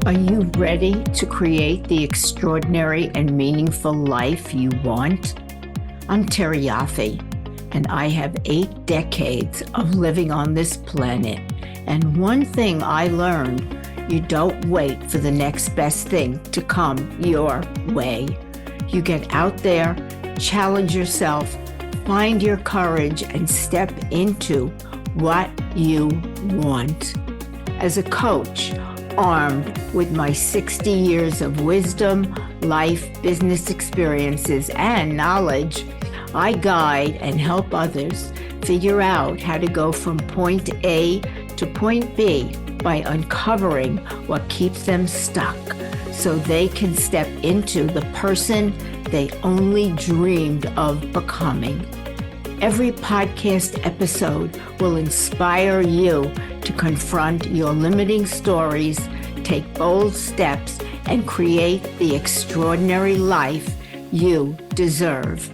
Are you ready to create the extraordinary and meaningful life you want? I'm Terry Yoffe, and I have 8 decades of living on this planet. And one thing I learned, you don't wait for the next best thing to come your way. You get out there, challenge yourself, find your courage, and step into what you want. As a coach, armed with my 60 years of wisdom, life, business experiences, and knowledge, I guide and help others figure out how to go from point A to point B by uncovering what keeps them stuck so they can step into the person they only dreamed of becoming. Every podcast episode will inspire you to confront your limiting stories, take bold steps, and create the extraordinary life you deserve.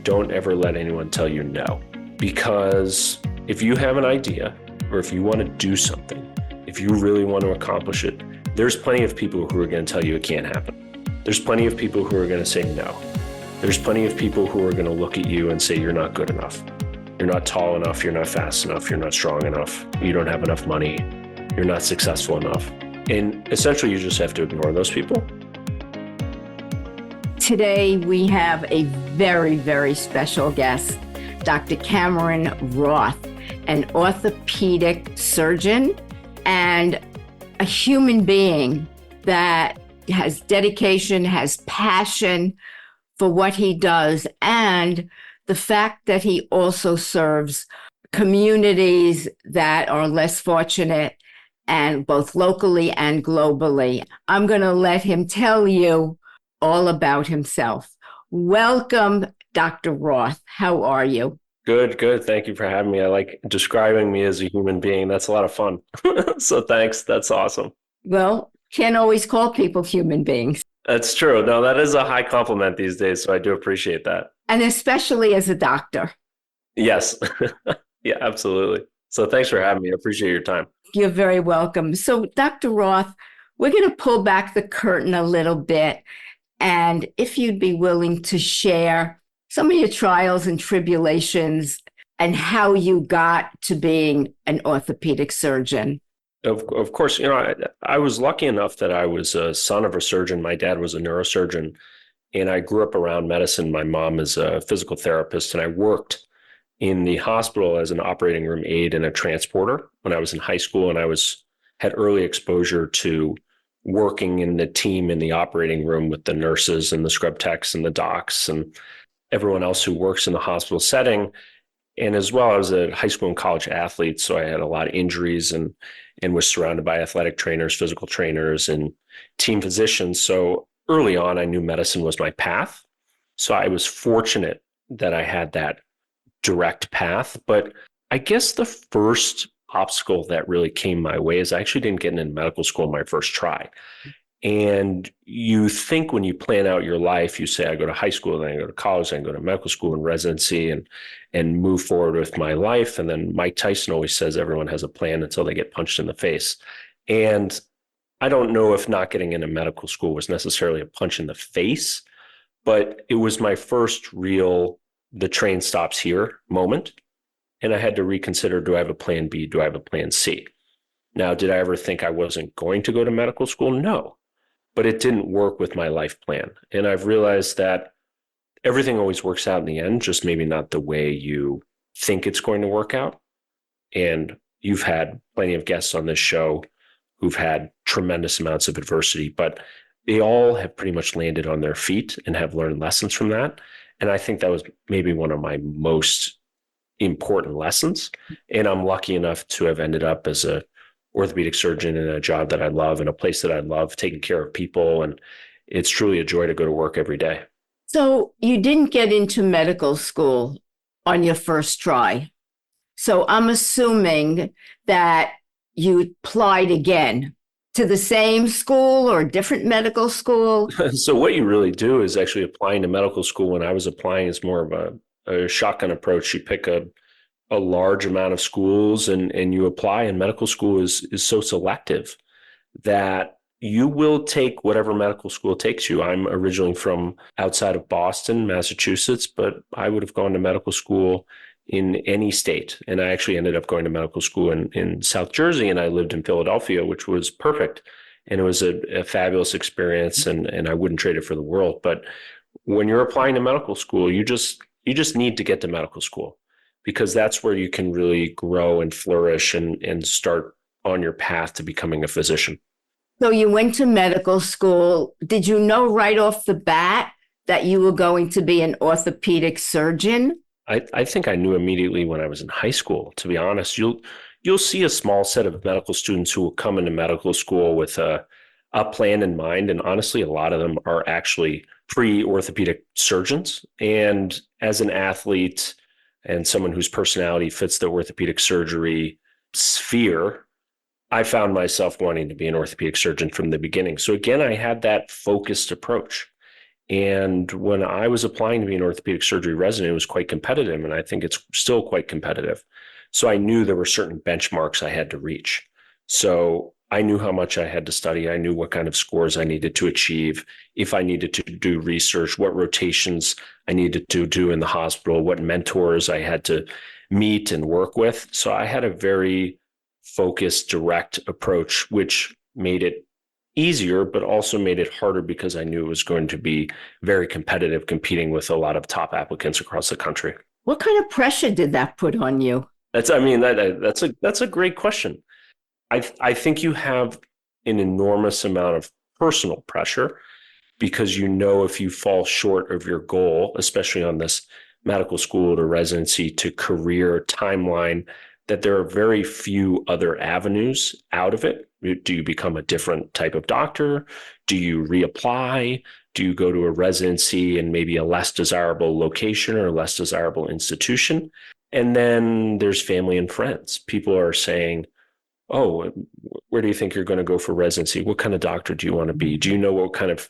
Don't ever let anyone tell you no, because if you have an idea or if you want to do something, if you really want to accomplish it, there's plenty of people who are going to tell you it can't happen. There's plenty of people who are going to say no. There's plenty of people who are going to look at you and say you're not good enough. You're not tall enough. You're not fast enough. You're not strong enough. You don't have enough money. You're not successful enough. And essentially, you just have to ignore those people. Today, we have a very, very special guest, Dr. Cameron Roth, an orthopedic surgeon and a human being that has dedication, has passion for what he does, and the fact that he also serves communities that are less fortunate, and both locally and globally. I'm going to let him tell you all about himself. Welcome, Dr. Roth. How are you? Good. Thank you for having me. I like describing me as a human being. That's a lot of fun. So thanks. That's awesome. Well, can't always call people human beings. That's true. No, that is a high compliment these days. So I do appreciate that. And especially as a doctor. Yes. Yeah, absolutely. So thanks for having me. I appreciate your time. You're very welcome. So, Dr. Roth, we're going to pull back the curtain a little bit. And if you'd be willing to share some of your trials and tribulations and how you got to being an orthopedic surgeon. Of course, I was lucky enough that I was a son of a surgeon. My dad was a neurosurgeon, and I grew up around medicine. My mom is a physical therapist, and I worked in the hospital as an operating room aide and a transporter when I was in high school, and I had early exposure to working in the team in the operating room with the nurses and the scrub techs and the docs and everyone else who works in the hospital setting. And as well, I was a high school and college athlete, so I had a lot of injuries and was surrounded by athletic trainers, physical trainers, and team physicians. So early on, I knew medicine was my path. So I was fortunate that I had that direct path. But I guess the first obstacle that really came my way is I actually didn't get into medical school in my first try. And you think when you plan out your life, you say, I go to high school, then I go to college, then I go to medical school and residency and move forward with my life. And then Mike Tyson always says everyone has a plan until they get punched in the face. And I don't know if not getting into medical school was necessarily a punch in the face, but it was my first real, the train stops here moment. And I had to reconsider, do I have a plan B? Do I have a plan C? Now, did I ever think I wasn't going to go to medical school? No. But it didn't work with my life plan. And I've realized that everything always works out in the end, just maybe not the way you think it's going to work out. And you've had plenty of guests on this show who've had tremendous amounts of adversity, but they all have pretty much landed on their feet and have learned lessons from that. And I think that was maybe one of my most important lessons. And I'm lucky enough to have ended up as a orthopedic surgeon in a job that I love, in a place that I love, taking care of people. And it's truly a joy to go to work every day. So you didn't get into medical school on your first try. So I'm assuming that you applied again to the same school or a different medical school. So what you really do is actually applying to medical school. When I was applying, it's more of a shotgun approach. You pick a large amount of schools and you apply, and medical school is so selective that you will take whatever medical school takes you. I'm originally from outside of Boston, Massachusetts, but I would have gone to medical school in any state. And I actually ended up going to medical school in South Jersey, and I lived in Philadelphia, which was perfect. And it was a fabulous experience, and I wouldn't trade it for the world. But when you're applying to medical school, you just need to get to medical school, because that's where you can really grow and flourish and start on your path to becoming a physician. So you went to medical school. Did you know right off the bat that you were going to be an orthopedic surgeon? I think I knew immediately when I was in high school, to be honest. You'll see a small set of medical students who will come into medical school with a plan in mind. And honestly, a lot of them are actually pre-orthopedic surgeons. And as an athlete and someone whose personality fits the orthopedic surgery sphere, I found myself wanting to be an orthopedic surgeon from the beginning. So again, I had that focused approach. And when I was applying to be an orthopedic surgery resident, it was quite competitive, and I think it's still quite competitive. So I knew there were certain benchmarks I had to reach. So I knew how much I had to study. I knew what kind of scores I needed to achieve, if I needed to do research, what rotations I needed to do in the hospital, what mentors I had to meet and work with. So I had a very focused, direct approach, which made it easier, but also made it harder because I knew it was going to be very competitive, competing with a lot of top applicants across the country. What kind of pressure did that put on you? That's a great question. I think you have an enormous amount of personal pressure, because you know if you fall short of your goal, especially on this medical school to residency to career timeline, that there are very few other avenues out of it. Do you become a different type of doctor? Do you reapply? Do you go to a residency in maybe a less desirable location or a less desirable institution? And then there's family and friends. People are saying, oh, where do you think you're going to go for residency? What kind of doctor do you want to be? Do you know what kind of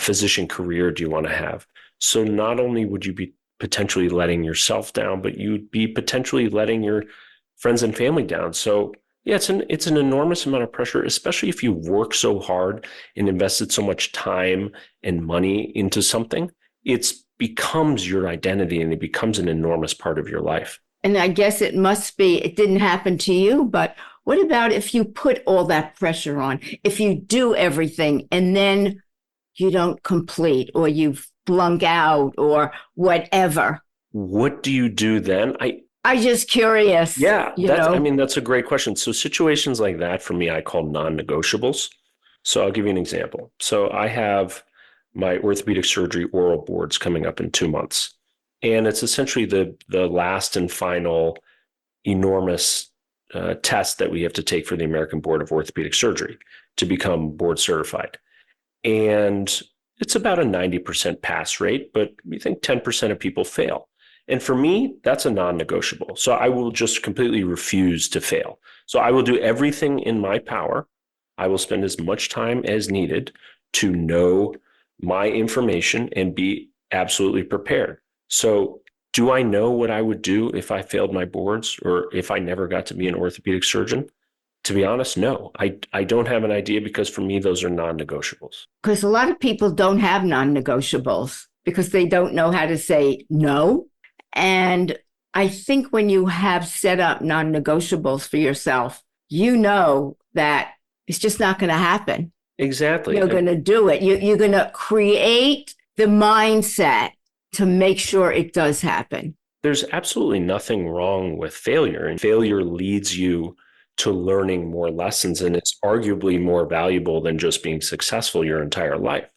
physician career do you want to have? So not only would you be potentially letting yourself down, but you'd be potentially letting your friends and family down. So yeah, it's an enormous amount of pressure, especially if you work so hard and invested so much time and money into something. It becomes your identity, and it becomes an enormous part of your life. And I guess it didn't happen to you, but what about if you put all that pressure on, if you do everything and then you don't complete, or you flunk out, or whatever? What do you do then? I'm just curious. Yeah, that's a great question. So situations like that, for me, I call non-negotiables. So I'll give you an example. So I have my orthopedic surgery oral boards coming up in 2 months. And it's essentially the last and final enormous test that we have to take for the American Board of Orthopedic Surgery to become board certified. And it's about a 90% pass rate, but we think 10% of people fail. And for me, that's a non-negotiable. So I will just completely refuse to fail. So I will do everything in my power. I will spend as much time as needed to know my information and be absolutely prepared. So do I know what I would do if I failed my boards, or if I never got to be an orthopedic surgeon? To be honest, no. I don't have an idea, because for me, those are non-negotiables. Because a lot of people don't have non-negotiables because they don't know how to say no. And I think when you have set up non-negotiables for yourself, you know that it's just not going to happen. Exactly. You're going to do it. You're going to create the mindset to make sure it does happen. There's absolutely nothing wrong with failure, and failure leads you to learning more lessons, and it's arguably more valuable than just being successful your entire life.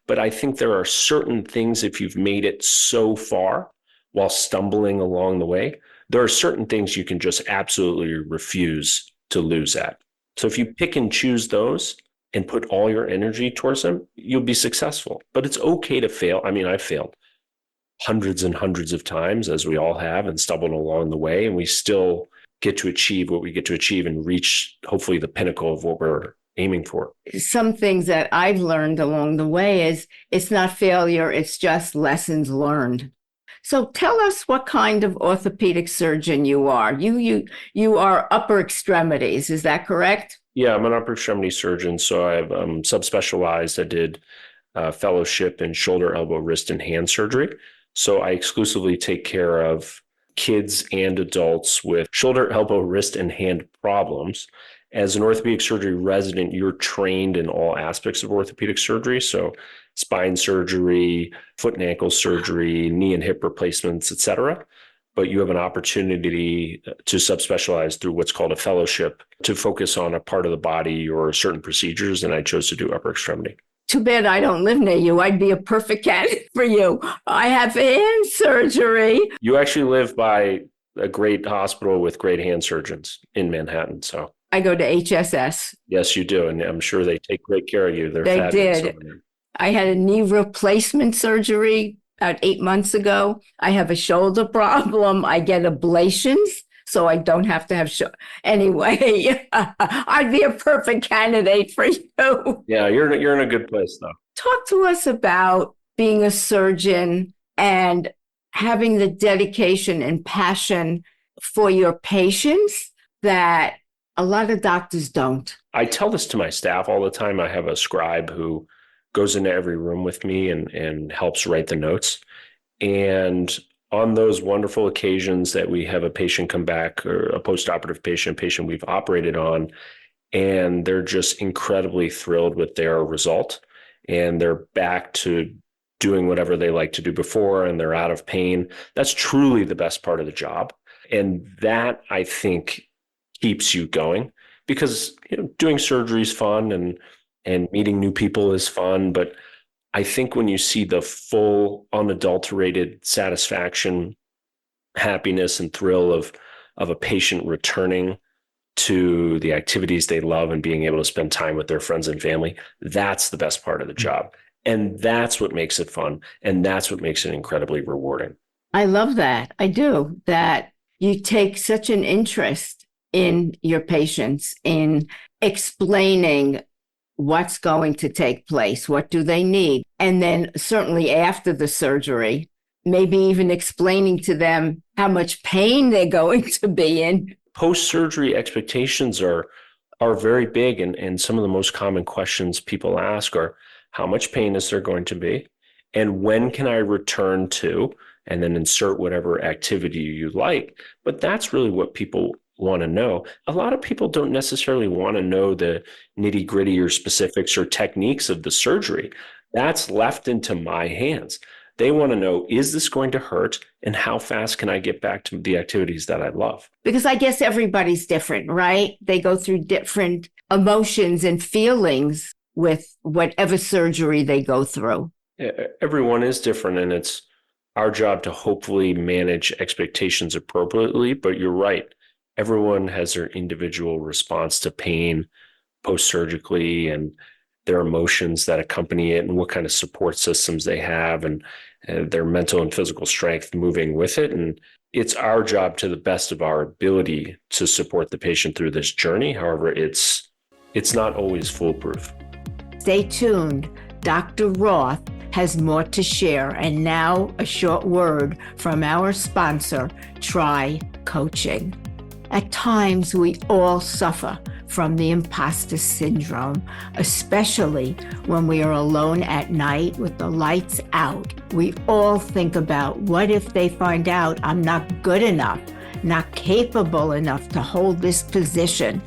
But I think there are certain things, if you've made it so far while stumbling along the way, there are certain things you can just absolutely refuse to lose at. So if you pick and choose those and put all your energy towards them, you'll be successful. But it's okay to fail. I mean, I've failed hundreds and hundreds of times, as we all have, and stumbled along the way, and we still get to achieve what we get to achieve and reach, hopefully, the pinnacle of what we're aiming for. Some things that I've learned along the way is it's not failure, it's just lessons learned. So tell us what kind of orthopedic surgeon you are. You are upper extremities, is that correct? Yeah, I'm an upper extremity surgeon, so I've subspecialized. I did fellowship in shoulder, elbow, wrist, and hand surgery. So I exclusively take care of kids and adults with shoulder, elbow, wrist, and hand problems. As an orthopedic surgery resident, you're trained in all aspects of orthopedic surgery. So spine surgery, foot and ankle surgery, knee and hip replacements, et cetera. But you have an opportunity to subspecialize through what's called a fellowship to focus on a part of the body or certain procedures. And I chose to do upper extremity. Too bad I don't live near you. I'd be a perfect candidate for you. I have hand surgery. You actually live by a great hospital with great hand surgeons in Manhattan. So I go to HSS. yes, you do. And I'm sure they take great care of you. They're They fabulous did. over there. I had a knee replacement surgery about 8 months ago. I have a shoulder problem. I get ablations, so I don't have to have Anyway, I'd be a perfect candidate for you. Yeah, you're in a good place though. Talk to us about being a surgeon and having the dedication and passion for your patients that a lot of doctors don't. I tell this to my staff all the time. I have a scribe who goes into every room with me and helps write the notes. And on those wonderful occasions that we have a patient come back, or a postoperative patient we've operated on, and they're just incredibly thrilled with their result, and they're back to doing whatever they like to do before, and they're out of pain. That's truly the best part of the job. And that, I think, keeps you going, because doing surgery is fun and meeting new people is fun. But I think when you see the full, unadulterated satisfaction, happiness, and thrill of a patient returning to the activities they love and being able to spend time with their friends and family, that's the best part of the job. And that's what makes it fun. And that's what makes it incredibly rewarding. I love that. I do. That you take such an interest in your patients, in explaining what's going to take place, what do they need, and then certainly after the surgery, maybe even explaining to them how much pain they're going to be in. Post-surgery expectations are very big, and some of the most common questions people ask are, how much pain is there going to be? And when can I return to? And then insert whatever activity you like. But that's really what people want to know. A lot of people don't necessarily want to know the nitty-gritty or specifics or techniques of the surgery. That's left into my hands. They want to know, is this going to hurt? And how fast can I get back to the activities that I love? Because I guess everybody's different, right? They go through different emotions and feelings with whatever surgery they go through. Everyone is different, and it's our job to hopefully manage expectations appropriately. But you're right. Everyone has their individual response to pain post-surgically, and their emotions that accompany it, and what kind of support systems they have, and their mental and physical strength moving with it. And it's our job, to the best of our ability, to support the patient through this journey. However, it's not always foolproof. Stay tuned. Dr. Roth has more to share. And now a short word from our sponsor, Try Coaching. At times, we all suffer from the imposter syndrome, especially when we are alone at night with the lights out. We all think about, what if they find out I'm not good enough, not capable enough to hold this position,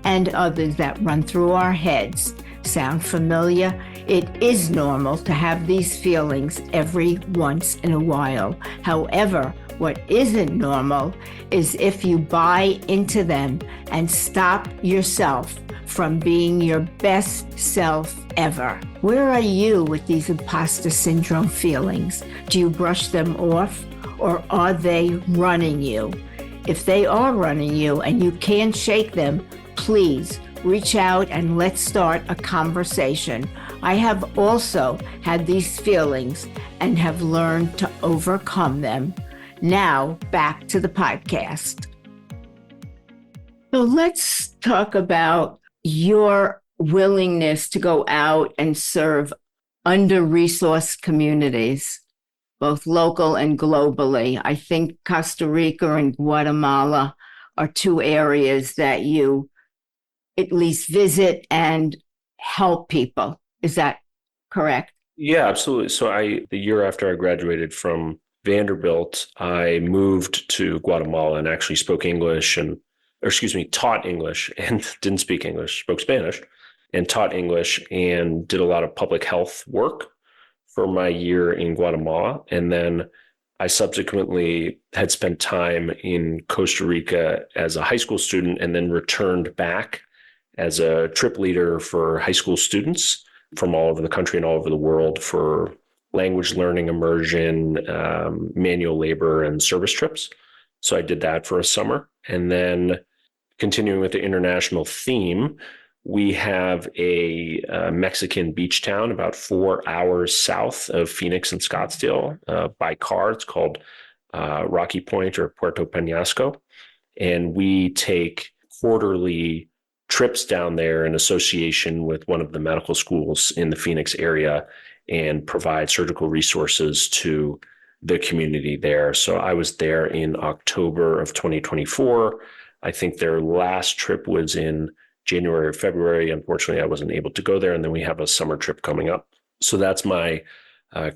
and others that run through our heads. Sound familiar? It is normal to have these feelings every once in a while. However, what isn't normal is if you buy into them and stop yourself from being your best self ever. Where are you with these imposter syndrome feelings? Do you brush them off, or are they running you? If they are running you and you can't shake them, please reach out and let's start a conversation. I have also had these feelings and have learned to overcome them. Now, back to the podcast. So let's talk about your willingness to go out and serve under-resourced communities, both local and globally. I think Costa Rica and Guatemala are two areas that you at least visit and help people. Is that correct? Yeah, absolutely. So the year after I graduated from Vanderbilt, I moved to Guatemala and actually spoke English or excuse me, taught English and didn't speak English, spoke Spanish and taught English and did a lot of public health work for my year in Guatemala. And then I subsequently had spent time in Costa Rica as a high school student and then returned back as a trip leader for high school students from all over the country and all over the world for language learning, immersion, manual labor, and service trips. So I did that for a summer. And then continuing with the international theme, we have a Mexican beach town about 4 hours south of Phoenix and Scottsdale by car. It's called Rocky Point or Puerto Penasco. And we take quarterly trips down there in association with one of the medical schools in the Phoenix area and provide surgical resources to the community there. So I was there in October of 2024. I think their last trip was in January or February. Unfortunately, I wasn't able to go there. And then we have a summer trip coming up. So that's my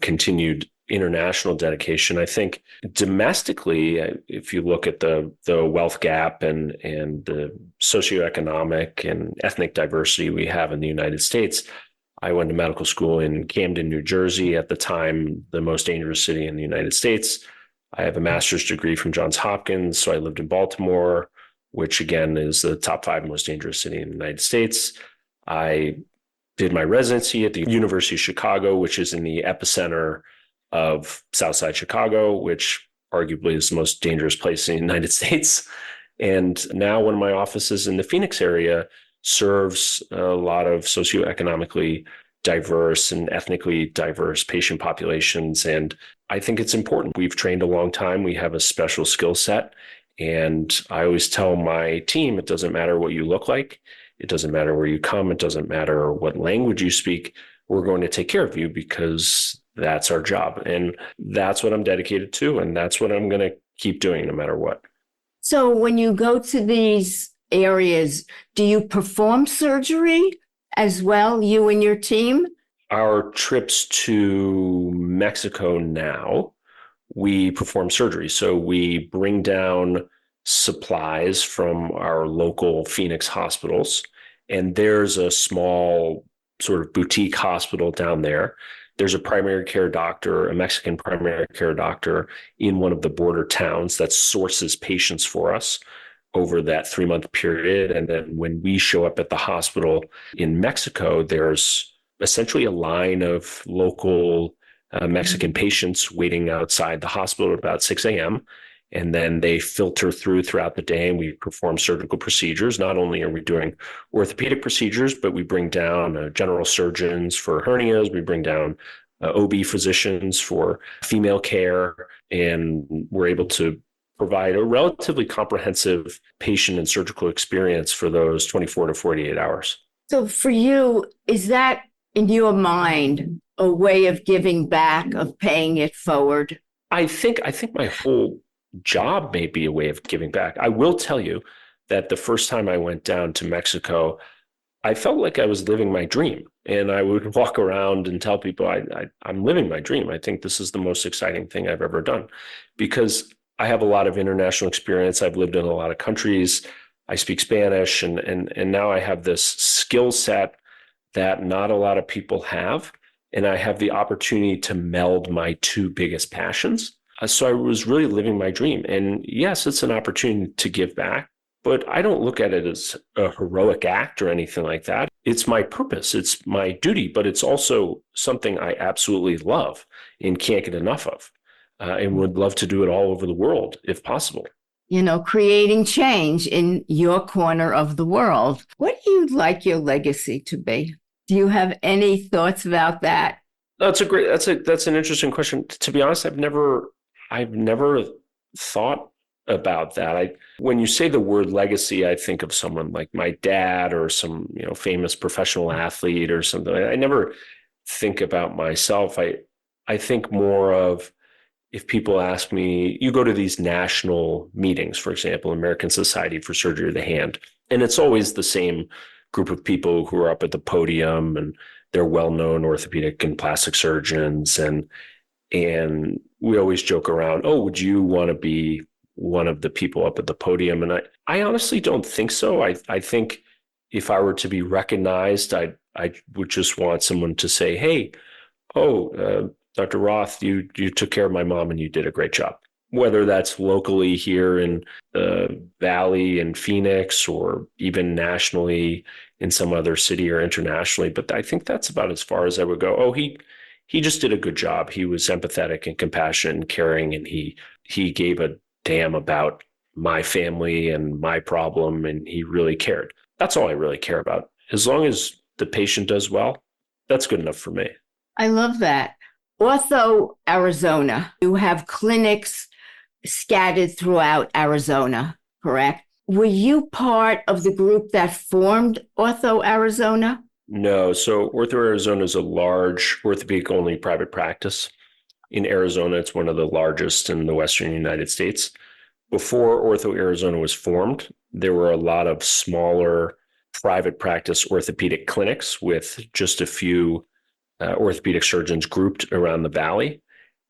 continued international dedication. I think domestically, if you look at the wealth gap and the socioeconomic and ethnic diversity we have in the United States, I went to medical school in Camden, New Jersey, at the time, the most dangerous city in the United States. I have a master's degree from Johns Hopkins, so I lived in Baltimore, which again is the top 5 most dangerous city in the United States. I did my residency at the University of Chicago, which is in the epicenter of Southside Chicago, which arguably is the most dangerous place in the United States. And now one of my offices in the Phoenix area serves a lot of socioeconomically diverse and ethnically diverse patient populations. And I think it's important. We've trained a long time. We have a special skill set. And I always tell my team, it doesn't matter what you look like. It doesn't matter where you come. It doesn't matter what language you speak. We're going to take care of you because that's our job. And that's what I'm dedicated to. And that's what I'm going to keep doing no matter what. So when you go to these areas, do you perform surgery as well, you and your team? Our trips to Mexico now, we perform surgery. So we bring down supplies from our local Phoenix hospitals. And there's a small sort of boutique hospital down there. There's a primary care doctor, a Mexican primary care doctor in one of the border towns that sources patients for us over that 3-month period. And then when we show up at the hospital in Mexico, there's essentially a line of local Mexican patients waiting outside the hospital at about 6 a.m. And then they filter throughout the day and we perform surgical procedures. Not only are we doing orthopedic procedures, but we bring down general surgeons for hernias. We bring down OB physicians for female care. And we're able to provide a relatively comprehensive patient and surgical experience for those 24 to 48 hours. So for you, is that in your mind a way of giving back, of paying it forward? I think my whole job may be a way of giving back. I will tell you that the first time I went down to Mexico, I felt like I was living my dream. And I would walk around and tell people I'm living my dream. I think this is the most exciting thing I've ever done because I have a lot of international experience. I've lived in a lot of countries. I speak Spanish, and now I have this skill set that not a lot of people have. And I have the opportunity to meld my 2 biggest passions. So I was really living my dream. And yes, it's an opportunity to give back, but I don't look at it as a heroic act or anything like that. It's my purpose. It's my duty, but it's also something I absolutely love and can't get enough of. And would love to do it all over the world if possible. You know, creating change in your corner of the world. What do you like your legacy to be? Do you have any thoughts about that? That's an interesting question. To be honest, I've never thought about that. When you say the word legacy, I think of someone like my dad or some, famous professional athlete or something. I never think about myself. I think more of, if people ask me, you go to these national meetings, for example, American Society for Surgery of the Hand, And it's always the same group of people who are up at the podium, and they're well-known orthopedic and plastic surgeons. And we always joke around, oh, would you want to be one of the people up at the podium? And I honestly don't think so. I think if I were to be recognized, I would just want someone to say, hey, Dr. Roth, you took care of my mom and you did a great job. Whether that's locally here in the Valley in Phoenix, or even nationally in some other city or internationally. But I think that's about as far as I would go. Oh, he just did a good job. He was empathetic and compassionate and caring, and he gave a damn about my family and my problem, and he really cared. That's all I really care about. As long as the patient does well, that's good enough for me. I love that. Ortho Arizona, you have clinics scattered throughout Arizona, correct? Were you part of the group that formed Ortho Arizona? No. So Ortho Arizona is a large orthopedic only private practice. In Arizona, it's one of the largest in the Western United States. Before Ortho Arizona was formed, there were a lot of smaller private practice orthopedic clinics with just a few orthopedic surgeons grouped around the Valley.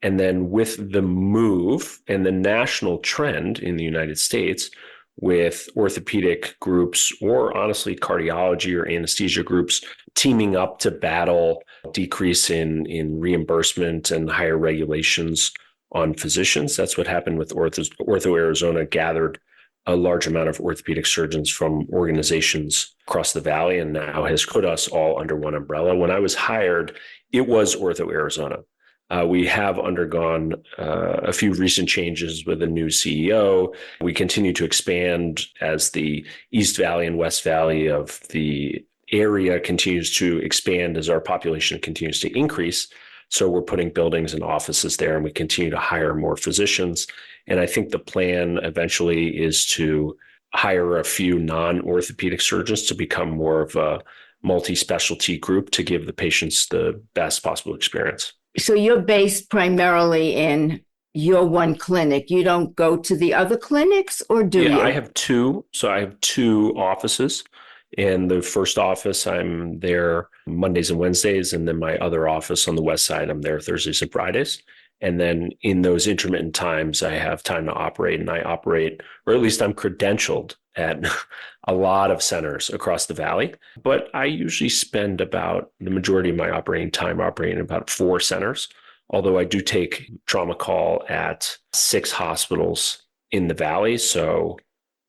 And then with the move and the national trend in the United States with orthopedic groups, or honestly cardiology or anesthesia groups, teaming up to battle decrease in reimbursement and higher regulations on physicians. That's what happened with Ortho Arizona, gathered a large amount of orthopedic surgeons from organizations across the Valley, and now has put us all under one umbrella. When I was hired, it was Ortho Arizona. We have undergone a few recent changes with a new CEO. We continue to expand as the East Valley and West Valley of the area continues to expand, as our population continues to increase. So we're putting buildings and offices there, and we continue to hire more physicians. And I think the plan eventually is to hire a few non-orthopedic surgeons to become more of a multi-specialty group to give the patients the best possible experience. So you're based primarily in your one clinic. You don't go to the other clinics, or do you? Yeah, I have two. So I have two offices. In the first office, I'm there Mondays and Wednesdays. And then my other office on the west side, I'm there Thursdays and Fridays. And then in those intermittent times, I have time to operate, and I operate, or at least I'm credentialed at a lot of centers across the Valley. But I usually spend about the majority of my operating time operating about 4 centers, although I do take trauma call at 6 hospitals in the Valley. So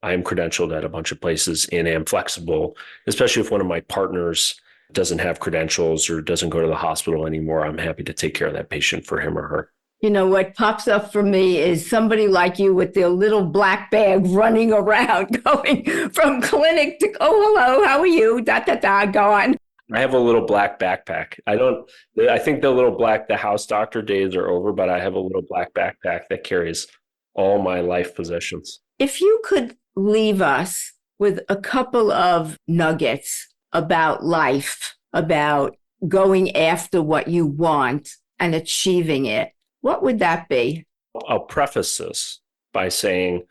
I'm credentialed at a bunch of places and am flexible, especially if one of my partners doesn't have credentials or doesn't go to the hospital anymore. I'm happy to take care of that patient for him or her. You know, what pops up for me is somebody like you with their little black bag running around, going from clinic to, oh, hello, how are you? Gone. I have a little black backpack. I think the house doctor days are over, but I have a little black backpack that carries all my life possessions. If you could leave us with a couple of nuggets about life, about going after what you want and achieving it, what would that be? I'll preface this by saying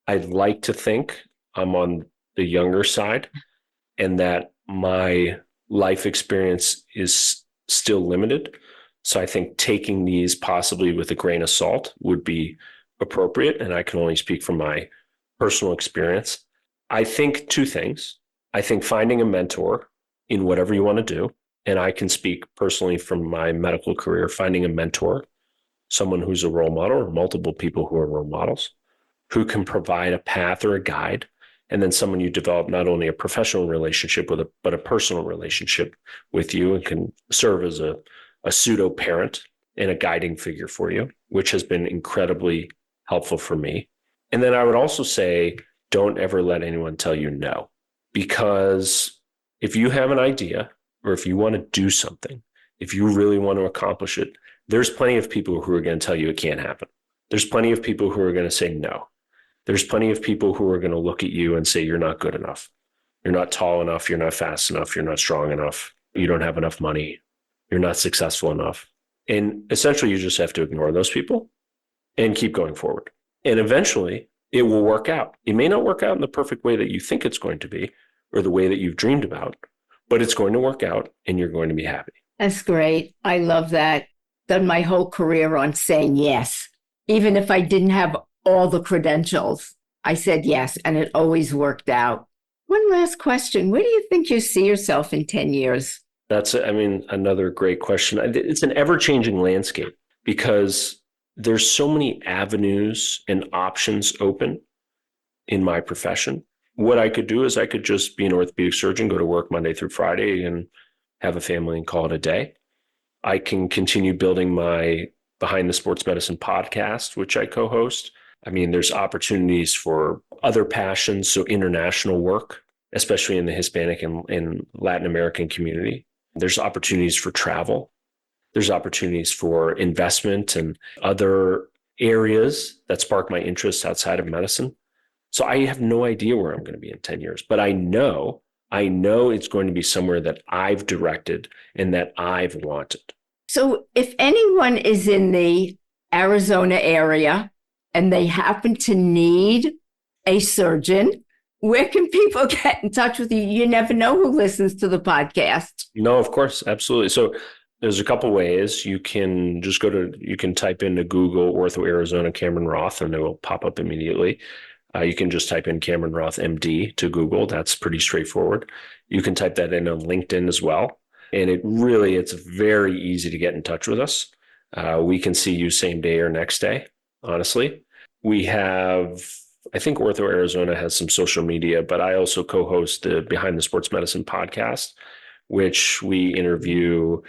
I'd like to think I'm on the younger side, and that my life experience is still limited. So I think taking these possibly with a grain of salt would be appropriate. And I can only speak from my personal experience. I think 2 things. I think finding a mentor in whatever you want to do. And I can speak personally from my medical career, finding a mentor, someone who's a role model, or multiple people who are role models, who can provide a path or a guide. And then someone you develop not only a professional relationship with, but a personal relationship with you, and can serve as a pseudo parent and a guiding figure for you, which has been incredibly helpful for me. And then I would also say, don't ever let anyone tell you no, because if you have an idea, or if you want to do something, if you really want to accomplish it, there's plenty of people who are going to tell you it can't happen. There's plenty of people who are going to say no. There's plenty of people who are going to look at you and say, you're not good enough. You're not tall enough. You're not fast enough. You're not strong enough. You don't have enough money. You're not successful enough. And essentially, you just have to ignore those people and keep going forward. And eventually, It will work out. It may not work out in the perfect way that you think it's going to be or the way that you've dreamed about, but it's going to work out and you're going to be happy. That's great. I love that. Done my whole career on saying yes. Even if I didn't have all the credentials, I said yes, and it always worked out. One last question. Where do you think you see yourself in 10 years? That's, another great question. It's an ever-changing landscape because there's so many avenues and options open in my profession. What I could do is I could just be an orthopedic surgeon, go to work Monday through Friday and have a family and call it a day. I can continue building my Behind the Sports Medicine podcast, which I co-host. There's opportunities for other passions, so international work, especially in the Hispanic and Latin American community. There's opportunities for travel. There's opportunities for investment and other areas that spark my interests outside of medicine. So I have no idea where I'm going to be in 10 years, but I know it's going to be somewhere that I've directed and that I've wanted. So if anyone is in the Arizona area and they happen to need a surgeon, where can people get in touch with you? You never know who listens to the podcast. No, of course. Absolutely. So there's a couple ways. You can just you can type into Google Ortho Arizona Cameron Roth and it will pop up immediately. You can just type in Cameron Roth MD to Google. That's pretty straightforward. You can type that in on LinkedIn as well. And it's very easy to get in touch with us. We can see you same day or next day, honestly. We have, I think Ortho Arizona has some social media, but I also co-host the Behind the Sports Medicine podcast, which we interview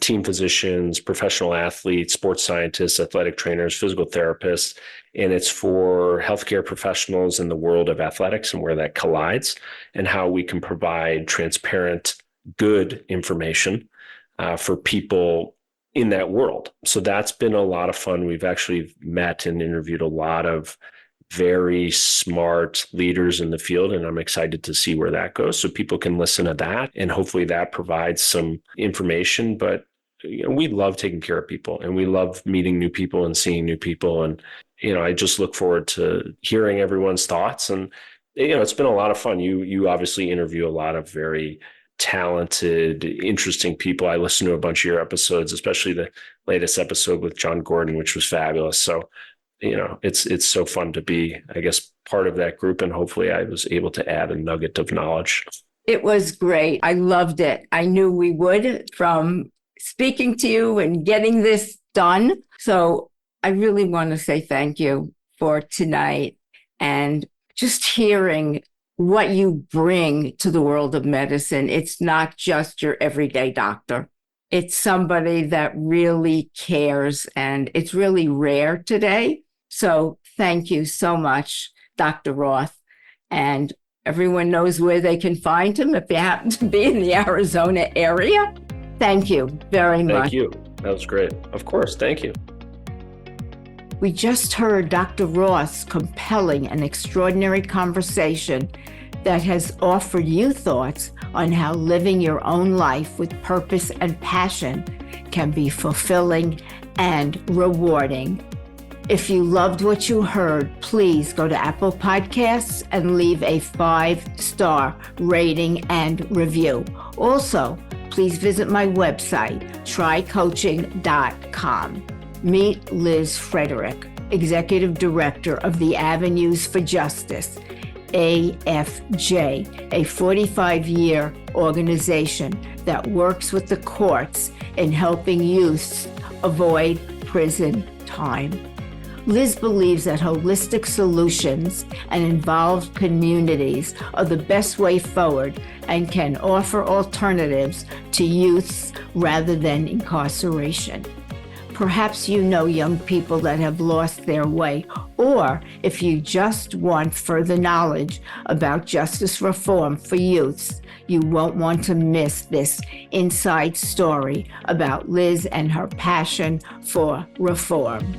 team physicians, professional athletes, sports scientists, athletic trainers, physical therapists, and it's for healthcare professionals in the world of athletics and where that collides and how we can provide transparent, good information for people in that world. So that's been a lot of fun. We've actually met and interviewed a lot of very smart leaders in the field, and I'm excited to see where that goes. So people can listen to that, and hopefully that provides some information. But we love taking care of people, and we love meeting new people and seeing new people. And I just look forward to hearing everyone's thoughts. And it's been a lot of fun. You obviously interview a lot of very talented, interesting people. I listened to a bunch of your episodes, especially the latest episode with John Gordon, which was fabulous. So it's so fun to be, I guess, part of that group. And hopefully I was able to add a nugget of knowledge. It was great. I loved it. I knew we would from speaking to you and getting this done. So I really want to say thank you for tonight and just hearing what you bring to the world of medicine. It's not just your everyday doctor. It's somebody that really cares, and it's really rare today. So thank you so much, Dr. Roth. And everyone knows where they can find him if you happen to be in the Arizona area. Thank you very much. Thank you. That was great. Of course. Thank you. We just heard Dr. Roth's compelling and extraordinary conversation that has offered you thoughts on how living your own life with purpose and passion can be fulfilling and rewarding. If you loved what you heard, please go to Apple Podcasts and leave a 5-star rating and review. Also, please visit my website, trycoaching.com. Meet Liz Frederick, Executive Director of the Avenues for Justice, AFJ, a 45-year organization that works with the courts in helping youths avoid prison time. Liz believes that holistic solutions and involved communities are the best way forward and can offer alternatives to youths rather than incarceration. Perhaps you know young people that have lost their way, or if you just want further knowledge about justice reform for youths, you won't want to miss this inside story about Liz and her passion for reform.